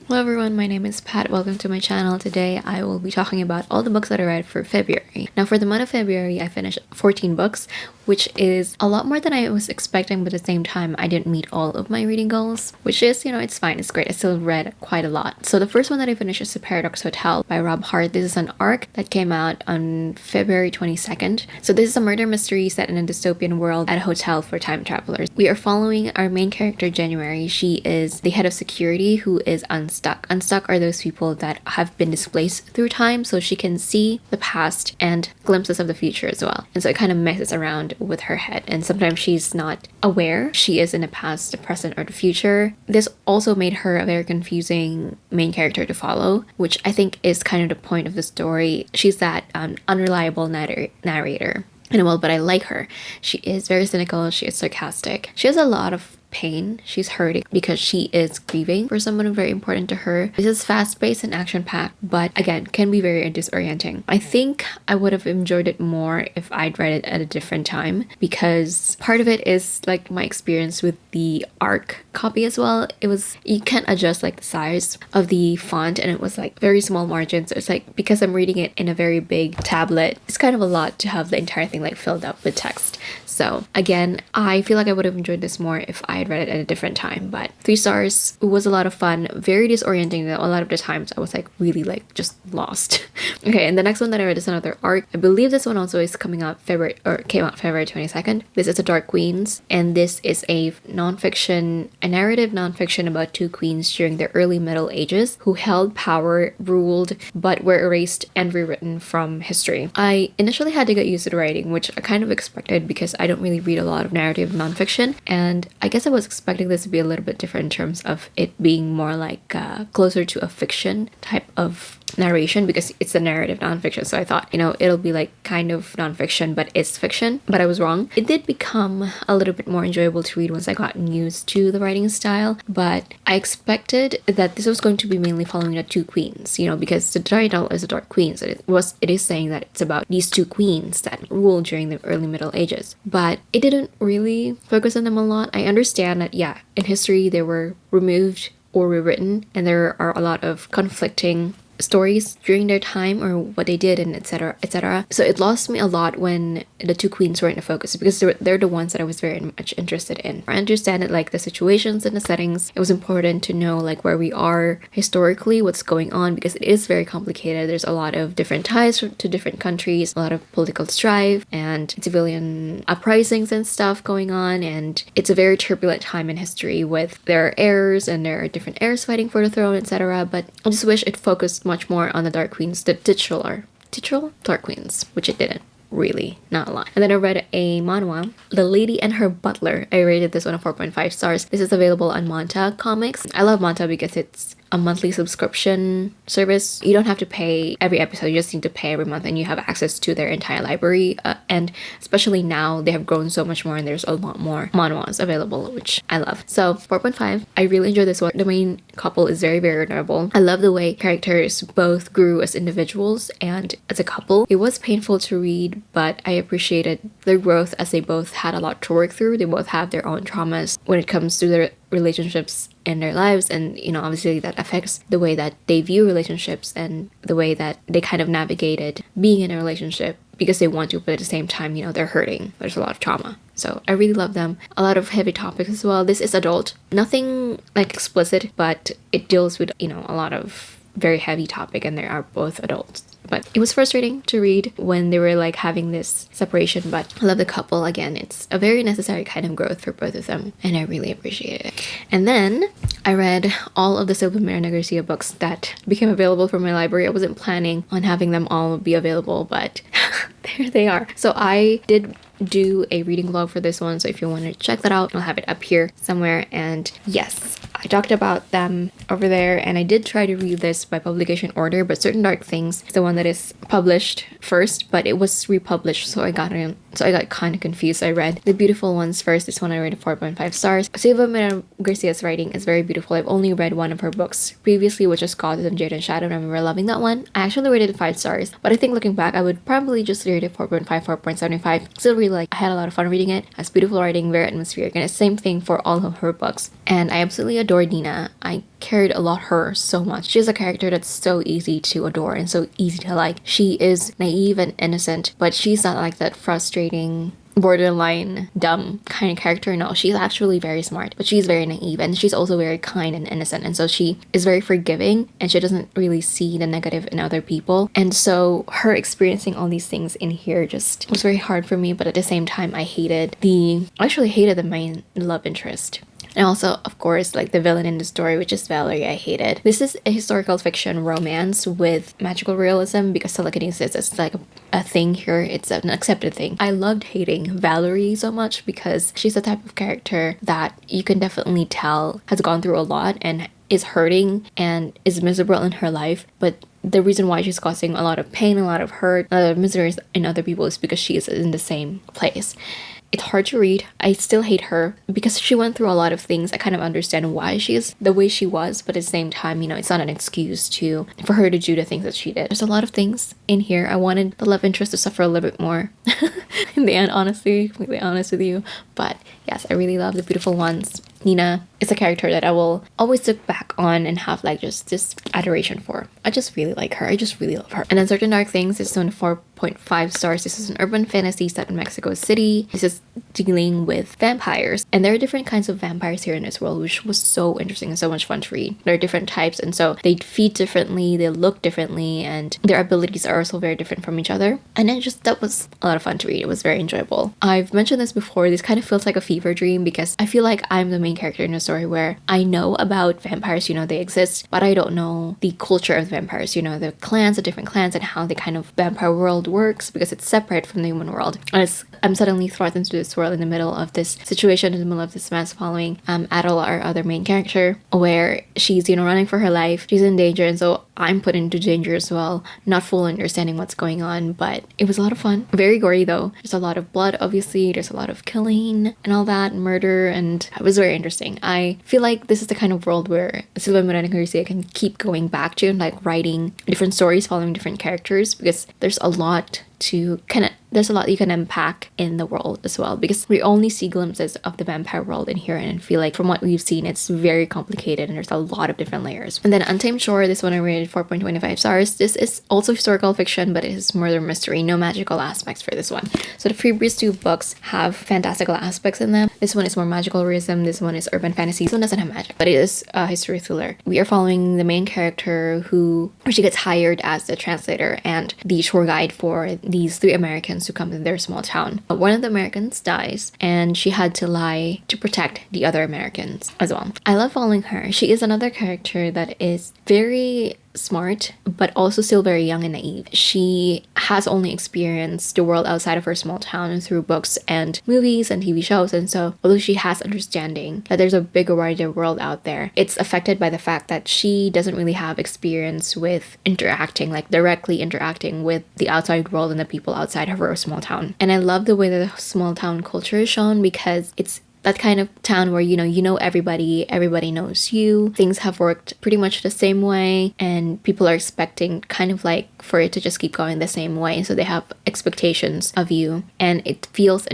Hello everyone, my name is Pat. Welcome to my channel. Today I will be talking about all the books that I read for February. Now for the month of February, I finished 14 books, which is a lot more than I was expecting, but at the same time I didn't meet all of my reading goals, which is, it's fine, it's great. I still read quite a lot. So the first one that I finished is The Paradox Hotel by Rob Hart. This is an arc that came out on February 22nd. So this is a murder mystery set in a dystopian world at a hotel for time travelers. We are following our main character, January. She is the head of security who is unstuck. Unstuck are those people that have been displaced through time, so she can see the past and glimpses of the future as well. And so it kind of messes around with her head, and sometimes she's not aware she is in the past, the present, or the future. This also made her a very confusing main character to follow, which I think is kind of the point of the story. She's that unreliable narrator. But I like her. She is very cynical, she is sarcastic. She has a lot of pain. She's hurting because she is grieving for someone very important to her. This is fast-paced and action-packed, but again, can be very disorienting. I think I would have enjoyed it more if I'd read it at a different time, because part of it is like my experience with the ARC copy as well. You can't adjust like the size of the font, and it was like very small margins. So it's like, because I'm reading it in a very big tablet, it's kind of a lot to have the entire thing like filled up with text. So again, I feel like I would have enjoyed this more if I had read it at a different time, but 3 stars. It was a lot of fun, very disorienting though. A lot of the times I was like really like just lost. Okay, and the next one that I read is another arc. I believe this one also is came out February 22nd. This is The Dark Queens, and this is a narrative nonfiction about 2 queens during the early Middle Ages who held power, ruled, but were erased and rewritten from history. I initially had to get used to the writing, which I kind of expected because I don't really read a lot of narrative nonfiction, and I guess I was expecting this to be a little bit different in terms of it being more like closer to a fiction type of narration, because it's a narrative nonfiction. So I thought, it'll be like kind of nonfiction, but it's fiction. But I was wrong. It did become a little bit more enjoyable to read once I got used to the writing style, but I expected that this was going to be mainly following the 2 queens, because the title is The Dark Queens. It is saying that it's about these 2 queens that ruled during the early Middle Ages, but it didn't really focus on them a lot. I understand that, yeah, in history they were removed or rewritten, and there are a lot of conflicting stories during their time or what they did, and etc, etc. So it lost me a lot when the 2 queens weren't the focus, because they're the ones that I was very much interested in. I understand that like the situations and the settings, it was important to know like where we are historically, what's going on, because it is very complicated. There's a lot of different ties to different countries, a lot of political strife and civilian uprisings and stuff going on, and it's a very turbulent time in history with there are heirs and there are different heirs fighting for the throne, etc. But I just wish it focused much more on the Dark Queens, the titular Dark Queens, which it didn't really, not a lot. And then I read a manhwa, The Lady and Her Butler. I rated this one a 4.5 stars. This is available on Manta Comics. I love Manta because it's a monthly subscription service. You don't have to pay every episode, you just need to pay every month, and you have access to their entire library, and especially now they have grown so much more and there's a lot more manhwas available, which I love. So 4.5. I really enjoyed this one. The main couple is very, very adorable. I love the way characters both grew as individuals and as a couple. It was painful to read, but I appreciated their growth as they both had a lot to work through. They both have their own traumas when it comes to their relationships in their lives, and obviously that affects the way that they view relationships and the way that they kind of navigated being in a relationship because they want to, but at the same time they're hurting. There's a lot of trauma. So I really love them. A lot of heavy topics as well. This is adult, nothing like explicit, but it deals with a lot of very heavy topic, and they are both adults. But it was frustrating to read when they were like having this separation, but I love the couple. Again, it's a very necessary kind of growth for both of them, and I really appreciate it. And then I read all of the Silva Miranda Garcia books that became available from my library. I wasn't planning on having them all be available, but there they are. So I did do a reading vlog for this one, so if you want to check that out, I'll have it up here somewhere. And yes, I talked about them over there, and I did try to read this by publication order, but Certain Dark Things is the one that is published first, but it was republished, so I got kind of confused. I read The Beautiful Ones first. This one I rated 4.5 stars. Silva Miranda Garcia's writing is very beautiful. I've only read one of her books previously, which is called Jade and Shadow, and I remember loving that one. I actually rated it 5 stars, but I think looking back, I would probably just rate it 4.5, 4.75. Still really really like, I had a lot of fun reading it. It has beautiful writing, very atmospheric, and it's the same thing for all of her books. And I absolutely adore Nina. I cared a lot her so much. She's a character that's so easy to adore and so easy to like. She is naive and innocent, but she's not like that frustrating, borderline dumb kind of character. No, she's actually very smart, but she's very naive, and she's also very kind and innocent, and so she is very forgiving, and she doesn't really see the negative in other people. And so her experiencing all these things in here just was very hard for me, but at the same time I actually hated the main love interest. And also, of course, like the villain in the story, which is Valerie, I hated. This is a historical fiction romance with magical realism because telekinesis is like a thing here. It's an accepted thing. I loved hating Valerie so much because she's the type of character that you can definitely tell has gone through a lot and is hurting and is miserable in her life, but the reason why she's causing a lot of pain, a lot of hurt, a lot of misery in other people is because she is in the same place. It's hard to read. I still hate her because she went through a lot of things. I kind of understand why she is the way she was, but at the same time, you know, it's not an excuse for her to do the things that she did. There's a lot of things in here. I wanted the love interest to suffer a little bit more in the end, honestly, completely honest with you. But yes, I really love the beautiful ones. Nina is a character that I will always look back on and have like just this adoration for. I just really like her. I just really love her. And then Certain Dark Things is on 4.5 stars. This is an urban fantasy set in Mexico City. This is dealing with vampires, and there are different kinds of vampires here in this world, which was so interesting and so much fun to read. There are different types, and so they feed differently, they look differently, and their abilities are also very different from each other. And then that was a lot of fun to read. It was very enjoyable. I've mentioned this before. This kind of feels like a fever dream because I feel like I'm the main character in a story where I know about vampires, you know, they exist, but I don't know the culture of vampires, you know, the clans, the different clans, and how the kind of vampire world works because it's separate from the human world. I'm suddenly thrust into this world in the middle of this situation, in the middle of this mess, following Adele, our other main character, where she's, you know, running for her life. She's in danger, and so I'm put into danger as well, not fully understanding what's going on, but it was a lot of fun. Very gory though. There's a lot of blood, obviously. There's a lot of killing and all that, murder, and it was very interesting. I feel like this is the kind of world where Silvia Moreno Garcia can keep going back to and like writing different stories following different characters, because there's a lot you can unpack in the world as well, because we only see glimpses of the vampire world in here, and I feel like from what we've seen it's very complicated and there's a lot of different layers. And then Untamed Shore, this one I rated 4.25 stars. This is also historical fiction, but it is murder mystery, no magical aspects for this one. So the previous two books have fantastical aspects in them. This one is more magical realism, this one is urban fantasy. This one doesn't have magic, but it is a history thriller. We are following the main character she gets hired as the translator and the tour guide for these 3 Americans who come to their small town. One of the Americans dies, and she had to lie to protect the other Americans as well. I love following her. She is another character that is very smart, but also still very young and naive. She has only experienced the world outside of her small town through books and movies and TV shows, and so although she has understanding that there's a bigger, wider world out there, it's affected by the fact that she doesn't really have experience with directly interacting with the outside world and the people outside of her small town. And I love the way that the small town culture is shown, because it's that kind of town where you know everybody knows you, things have worked pretty much the same way, and people are expecting kind of like for it to just keep going the same way, so they have expectations of you, and it feels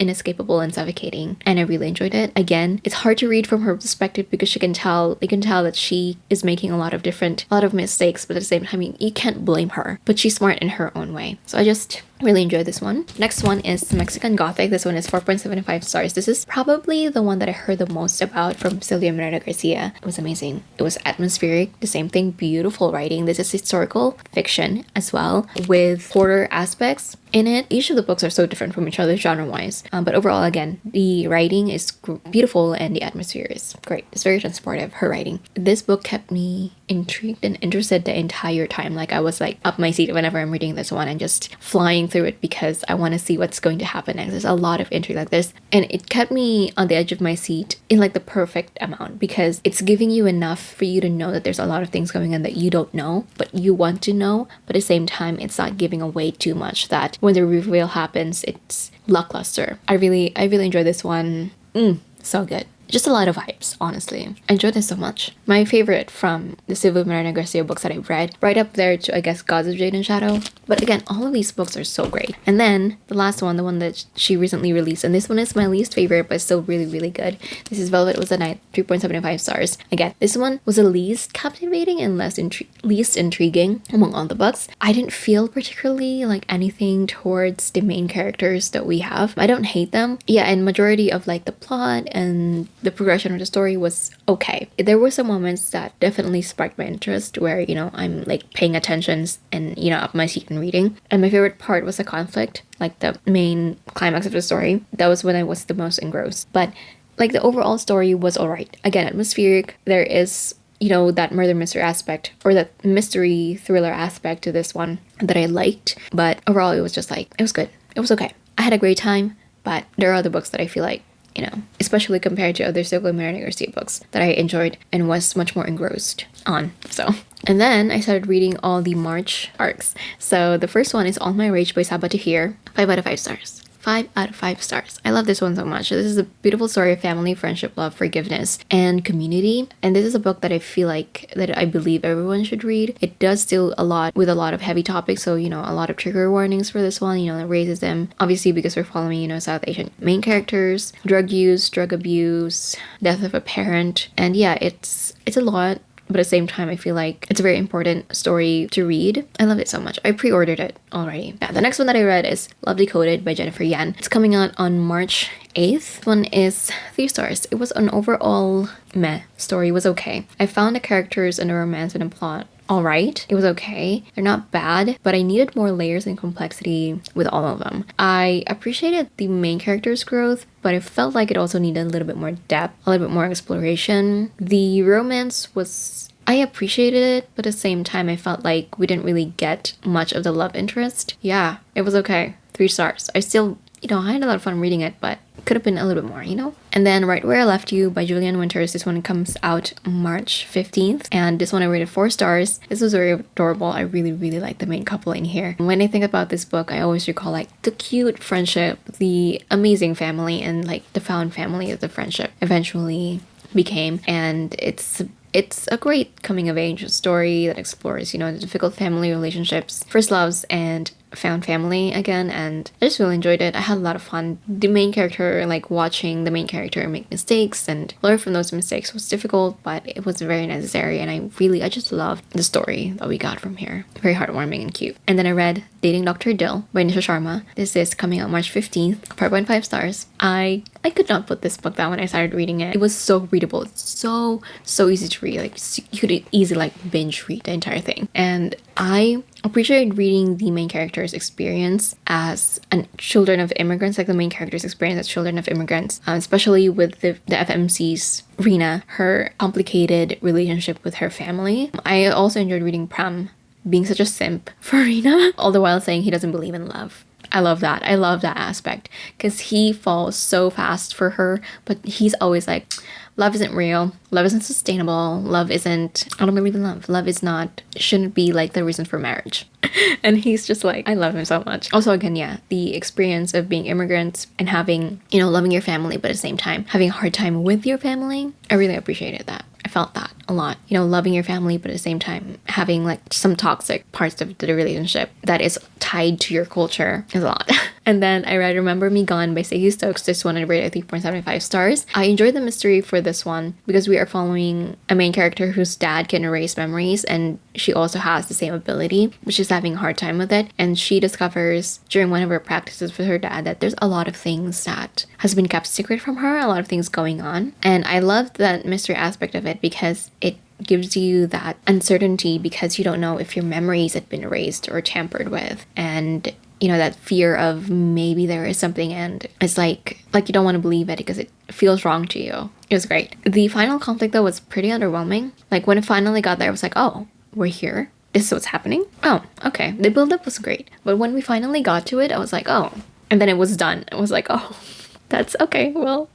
inescapable and suffocating, and I really enjoyed it. Again, it's hard to read from her perspective because you can tell that she is making a lot of mistakes, but at the same time you can't blame her, but she's smart in her own way. So I just really enjoyed this one. Next one is Mexican Gothic. This one is 4.75 stars. This is probably the one that I heard the most about from Silvia Moreno Garcia. It was amazing. It was atmospheric, the same thing, beautiful writing. This is historical fiction as well, with horror aspects in it. Each of the books are so different from each other genre-wise, but overall, again, the writing is beautiful and the atmosphere is great. It's very transportive, her writing. This book kept me intrigued and interested the entire time. Like I was like up my seat whenever I'm reading this one and just flying through it because I want to see what's going to happen next. There's a lot of intrigue like this, and it kept me on the edge of my seat in like the perfect amount, because it's giving you enough for you to know that there's a lot of things going on that you don't know, but you want to know, but at the same time it's not giving away too much that when the reveal happens it's lackluster. I really enjoyed this one. So good. just a lot of vibes, honestly. I enjoyed this so much. My favorite from the Silvia Moreno Garcia books that I've read, right up there to, I guess, Gods of Jade and Shadow. But again, all of these books are so great. And then the last one, the one that she recently released, and this one is my least favorite, but still really, really good. This is Velvet Was the Night, 3.75 stars. Again, this one was the least captivating and least intriguing among all the books. I didn't feel particularly like anything towards the main characters that we have. I don't hate them. Yeah, and majority of like the plot and the progression of the story was okay. There were some moments that definitely sparked my interest where, you know, I'm like paying attention and, you know, up my seat and reading. And my favorite part was the conflict, like the main climax of the story. That was when I was the most engrossed. But like the overall story was alright. Again, atmospheric. There is, you know, that murder mystery aspect or that mystery thriller aspect to this one that I liked. But overall, it was just like, it was good. It was okay. I had a great time, but there are other books that I feel like, you know, especially compared to other Silvia Moreno Garcia books that I enjoyed and was much more engrossed on. So, and then I started reading all the March arcs. So the first one is All My Rage by Sabaa Tahir, 5 out of 5 stars. 5 out of 5 stars. I love this one so much. This is a beautiful story of family, friendship, love, forgiveness, and community. And this is a book that I feel like, that I believe everyone should read. It does deal a lot with a lot of heavy topics. So, you know, a lot of trigger warnings for this one, you know, racism. Obviously, because we're following, you know, South Asian main characters, drug use, drug abuse, death of a parent. And yeah, it's a lot. But at the same time, I feel like it's a very important story to read. I love it so much. I pre-ordered it already. Yeah, the next one that I read is Love Decoded by Jennifer Yan. It's coming out on March 8th. This one is 3 stars. It was an overall meh story. It was okay. I found the characters and the romance and the plot alright. It was okay. They're not bad, but I needed more layers and complexity with all of them. I appreciated the main character's growth, but it felt like it also needed a little bit more depth, a little bit more exploration. The romance was, I appreciated it, but at the same time, I felt like we didn't really get much of the love interest. Yeah, it was okay. 3 stars. I still, you know, I had a lot of fun reading it, but it could have been a little bit more, you know? And then Right Where I Left You by Julian Winters. This one comes out March 15th. And this one I rated 4 stars. This was very adorable. I really, really like the main couple in here. And when I think about this book, I always recall like the cute friendship, the amazing family, and like the found family that the friendship eventually became. And it's a great coming of age story that explores, you know, the difficult family relationships, first loves, and found family again. And I just really enjoyed it. I had a lot of fun. The main character, like watching the main character make mistakes and learn from those mistakes was difficult, but it was very necessary. And I just loved the story that we got from here. Very heartwarming and cute. And then I read Dating Dr. Dill by Nisha Sharma. This is coming out March 15th, 4.5 stars. I could not put this book down when I started reading it. It was so readable. It's so easy to read. Like you could easily like binge read the entire thing. And I appreciated reading the main character's experience as children of immigrants, like the main character's experience as children of immigrants, especially with the FMC's Rina, her complicated relationship with her family. I also enjoyed reading Pram being such a simp for Rina, all the while saying he doesn't believe in love. I love that. I love that aspect because he falls so fast for her, but he's always like, love isn't real. Love isn't sustainable. Love isn't, I don't believe in love. Love is not, shouldn't be like the reason for marriage. And he's just like, I love him so much. Also, again, yeah, the experience of being immigrants and having, you know, loving your family, but at the same time, having a hard time with your family. I really appreciated that. I felt that a lot. You know, loving your family, but at the same time, having like some toxic parts of the relationship that is tied to your culture is a lot. And then I read Remember Me Gone by Stacey Stokes. This one I rated 3.75 stars. I enjoyed the mystery for this one because we are following a main character whose dad can erase memories, and she also has the same ability, but she's having a hard time with it. And she discovers during one of her practices with her dad that there's a lot of things that has been kept secret from her, a lot of things going on. And I love that mystery aspect of it because it gives you that uncertainty because you don't know if your memories had been erased or tampered with. And you know, that fear of maybe there is something, and it's like you don't want to believe it because it feels wrong to you. It was great. The final conflict though was pretty underwhelming. Like when it finally got there, I was like, oh, we're here. This is what's happening. Oh, okay. The build-up was great. But when we finally got to it, I was like, oh. And then it was done. I was like, oh, that's okay. Well,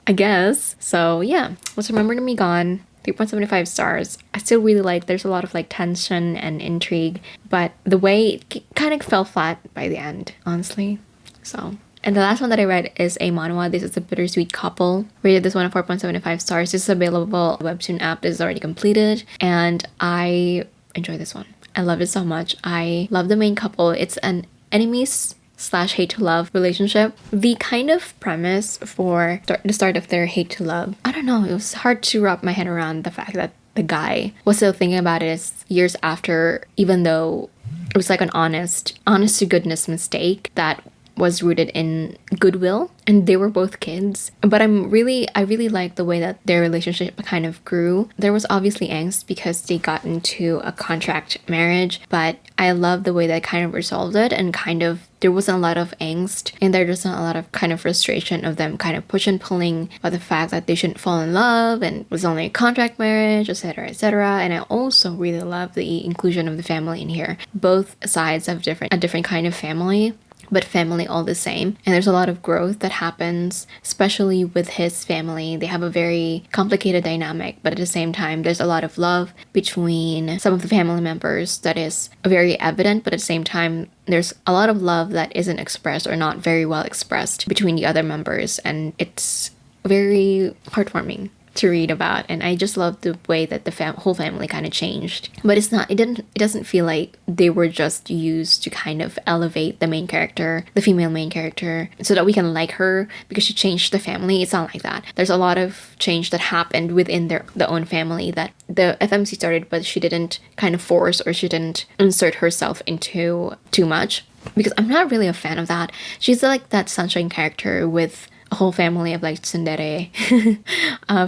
I guess. So yeah, What's Remembered Me Gone. 3.75 stars. I still really like, there's a lot of like tension and intrigue, but the way it kind of fell flat by the end, honestly. So And the last one that I read is a manhwa. This is a Bittersweet Couple. Rated this one at 4.75 stars. This is available webtoon app. This is already completed, and I enjoy this one. I love it so much. I love the main couple. It's an enemies / hate to love relationship. The kind of premise for the start of their hate to love, I don't know, it was hard to wrap my head around the fact that the guy was still thinking about it years after, even though it was like an honest to goodness mistake that was rooted in goodwill, and they were both kids. But I really like the way that their relationship kind of grew. There was obviously angst because they got into a contract marriage, but I love the way that kind of resolved it, and kind of there wasn't a lot of angst, and there wasn't a lot of kind of frustration of them kind of push and pulling about the fact that they shouldn't fall in love and it was only a contract marriage, etc, etc. And I also really love the inclusion of the family in here. Both sides have a different kind of family, but family all the same. And there's a lot of growth that happens, especially with his family. They have a very complicated dynamic, but at the same time, there's a lot of love between some of the family members that is very evident, but at the same time, there's a lot of love that isn't expressed or not very well expressed between the other members, and it's very heartwarming to read about. And I just love the way that the whole family kind of changed. But it doesn't feel like they were just used to kind of elevate the main character, the female main character, so that we can like her because she changed the family. It's not like that. There's a lot of change that happened within their own family that the FMC started, but she didn't kind of force, or she didn't insert herself into too much, because I'm not really a fan of that. She's like that sunshine character with a whole family of like tsundere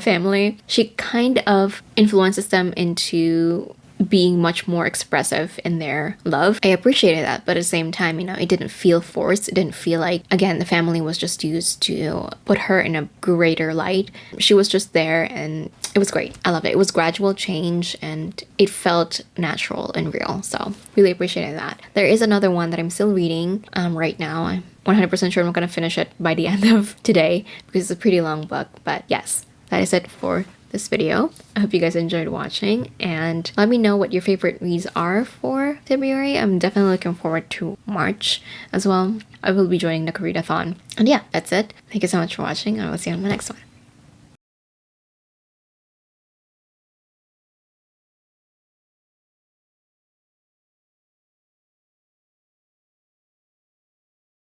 family. She kind of influences them into being much more expressive in their love. I appreciated that, but at the same time, you know, it didn't feel forced. It didn't feel like, again, the family was just used to put her in a greater light. She was just there, and it was great. I love it. It was gradual change, and it felt natural and real. So really appreciated that. There is another one that I'm still reading right now. I'm 100% sure I'm going to finish it by the end of today because it's a pretty long book. But yes, that is it for this video. I hope you guys enjoyed watching, and let me know what your favorite reads are for February. I'm definitely looking forward to March as well. I will be joining the readathon. And yeah, that's it. Thank you so much for watching. I will see you on the next one.